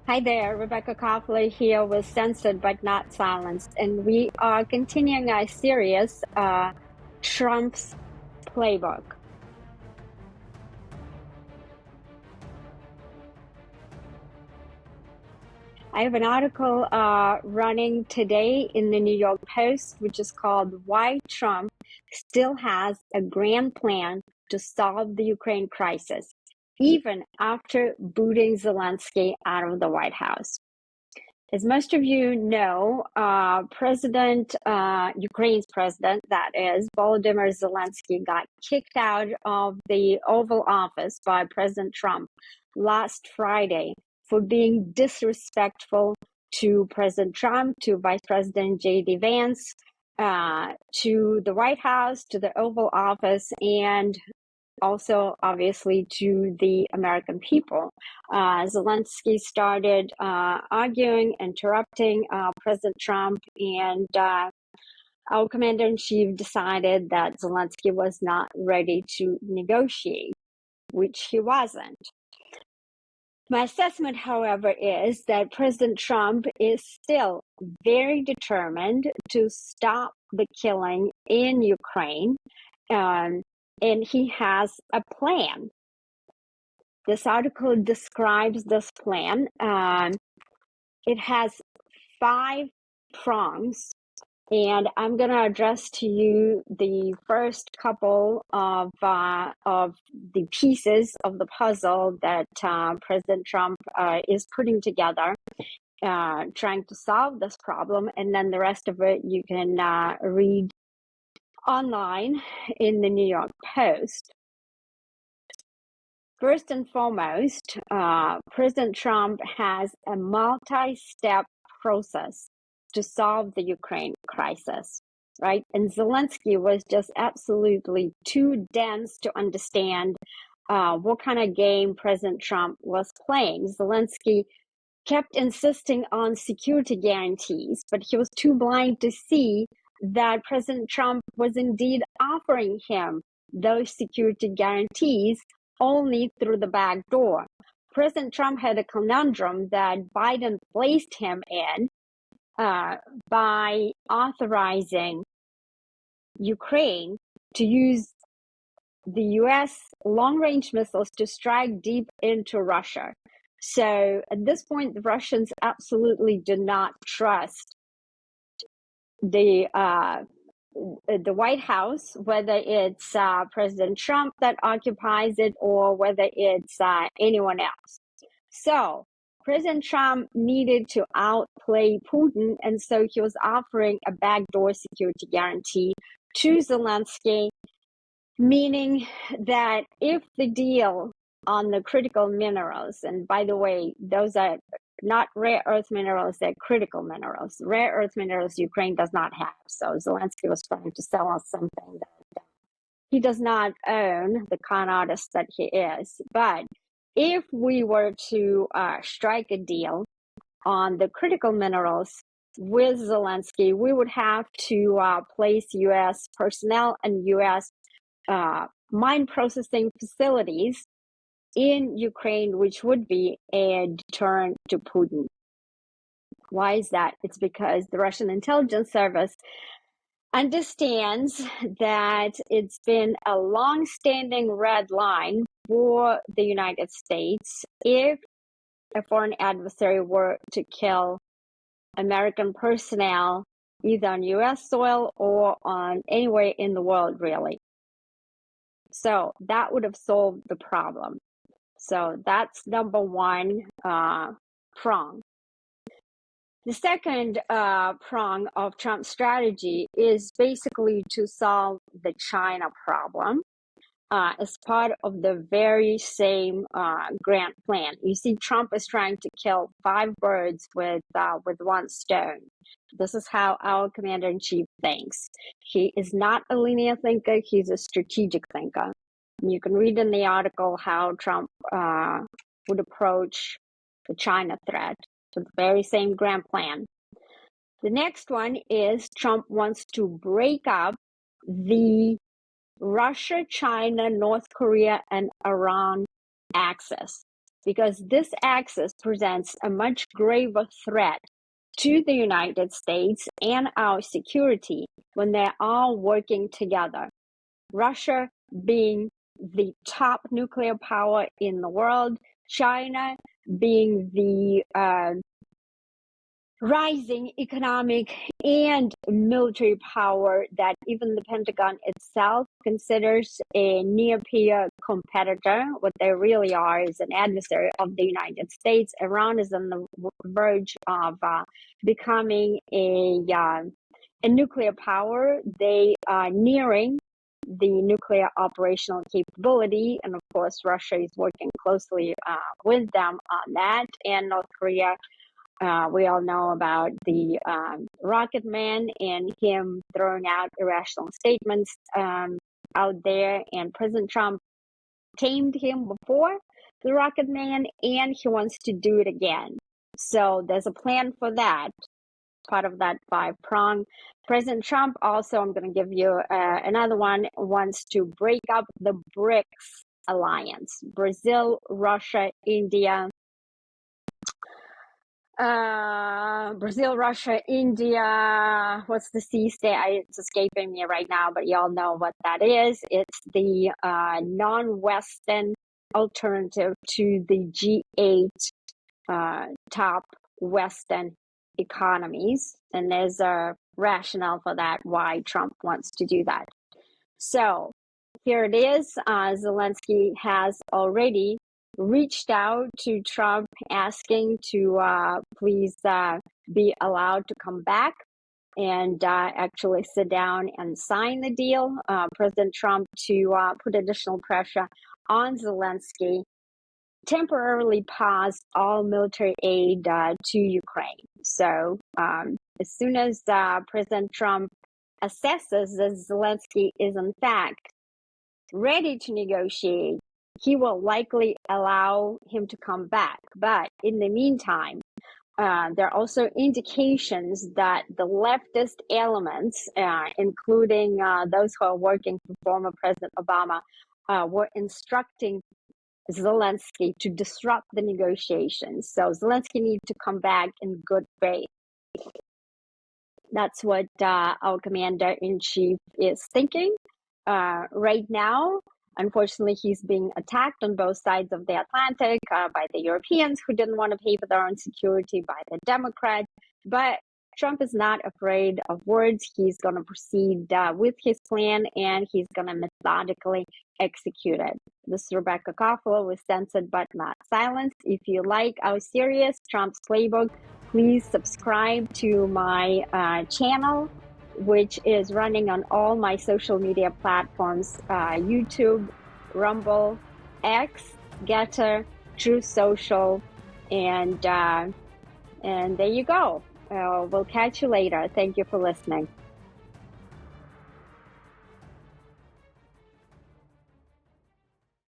Hi there, Rebecca Coughlin here with Censored but Not Silenced, and we are continuing our series, Trump's Playbook. I have an article running today in the New York Post, which is called Why Trump Still Has a Grand Plan to Solve the Ukraine Crisis, even after booting Zelensky out of the White House. As most of you know, Ukraine's president, that is, Volodymyr Zelensky, got kicked out of the Oval Office by President Trump last Friday for being disrespectful to President Trump, to Vice President J.D. Vance, to the White House, to the Oval Office, and also obviously to the American people. Zelensky started arguing, interrupting President Trump, and our commander-in-chief decided that Zelensky was not ready to negotiate, which he wasn't. My assessment, however, is that President Trump is still very determined to stop the killing in Ukraine. And he has a plan. This article describes this plan. It has 5 prongs, and I'm going to address to you the first couple of the pieces of the puzzle that President Trump is putting together, trying to solve this problem, and then the rest of it you can read online in the New York Post. First and foremost, President Trump has a multi-step process to solve the Ukraine crisis, right? And Zelensky was just absolutely too dense to understand what kind of game President Trump was playing. Zelensky kept insisting on security guarantees, but he was too blind to see that President Trump was indeed offering him those security guarantees only through the back door. President Trump had a conundrum that Biden placed him in by authorizing Ukraine to use the U.S. long-range missiles to strike deep into Russia. So at this point, the Russians absolutely do not trust the White House, whether it's President Trump that occupies it or whether it's anyone else. So President Trump needed to outplay Putin, and so he was offering a backdoor security guarantee to Zelensky, meaning that if the deal on the critical minerals, and by the way, those are not rare earth minerals, they're critical minerals. Rare earth minerals Ukraine does not have. So Zelensky was trying to sell us something that he does not own, the con artist that he is. But if we were to strike a deal on the critical minerals with Zelensky, we would have to place U.S. personnel and U.S. Mine processing facilities in Ukraine, which would be a deterrent to Putin. Why is that? It's because the Russian intelligence service understands that it's been a long-standing red line for the United States if a foreign adversary were to kill American personnel either on U.S. soil or on anywhere in the world, really. So that would have solved the problem. So that's number one prong. The second prong of Trump's strategy is basically to solve the China problem as part of the very same grand plan. You see, Trump is trying to kill 5 birds with one stone. This is how our commander-in-chief thinks. He is not a linear thinker, he's a strategic thinker. You can read in the article how Trump would approach the China threat to the very same grand plan. The next one is Trump wants to break up the Russia, China, North Korea, and Iran axis. because this axis presents a much graver threat to the United States and our security when they're all working together. Russia being the top nuclear power in the world, China being the rising economic and military power that even the Pentagon itself considers a near-peer competitor. What they really are is an adversary of the United States. Iran is on the verge of becoming a nuclear power. They are nearing the nuclear operational capability, and of course, Russia is working closely with them on that, and North Korea. We all know about the Rocket Man and him throwing out irrational statements out there. And President Trump tamed him before, the Rocket Man, and he wants to do it again. So there's a plan for that, part of that 5-prong. President Trump also, I'm going to give you another one, wants to break up the BRICS alliance: Brazil, Russia, India. Brazil, Russia, India. What's the C state? It's escaping me right now, but y'all know what that is. It's the non-Western alternative to the G8 top Western economies, and there's a rationale for that why Trump wants to do that. So here it is. Zelensky has already reached out to Trump asking to please be allowed to come back and actually sit down and sign the deal. President Trump to put additional pressure on Zelensky, temporarily pause all military aid to Ukraine. So as soon as President Trump assesses that Zelensky is in fact ready to negotiate, he will likely allow him to come back. But in the meantime, there are also indications that the leftist elements, including those who are working for former President Obama, were instructing Zelensky to disrupt the negotiations. So Zelensky needs to come back in good faith. That's what our commander-in-chief is thinking right now. Unfortunately, he's being attacked on both sides of the Atlantic by the Europeans who didn't want to pay for their own security, by the Democrats. But Trump is not afraid of words. He's going to proceed with his plan, and he's going to methodically execute it. This is Rebecca Koffler with Censored But Not Silenced. If you like our series, Trump's Playbook, please subscribe to my channel, which is running on all my social media platforms: YouTube, Rumble, X, Getter, Truth Social, and there you go. We'll catch you later. Thank you for listening.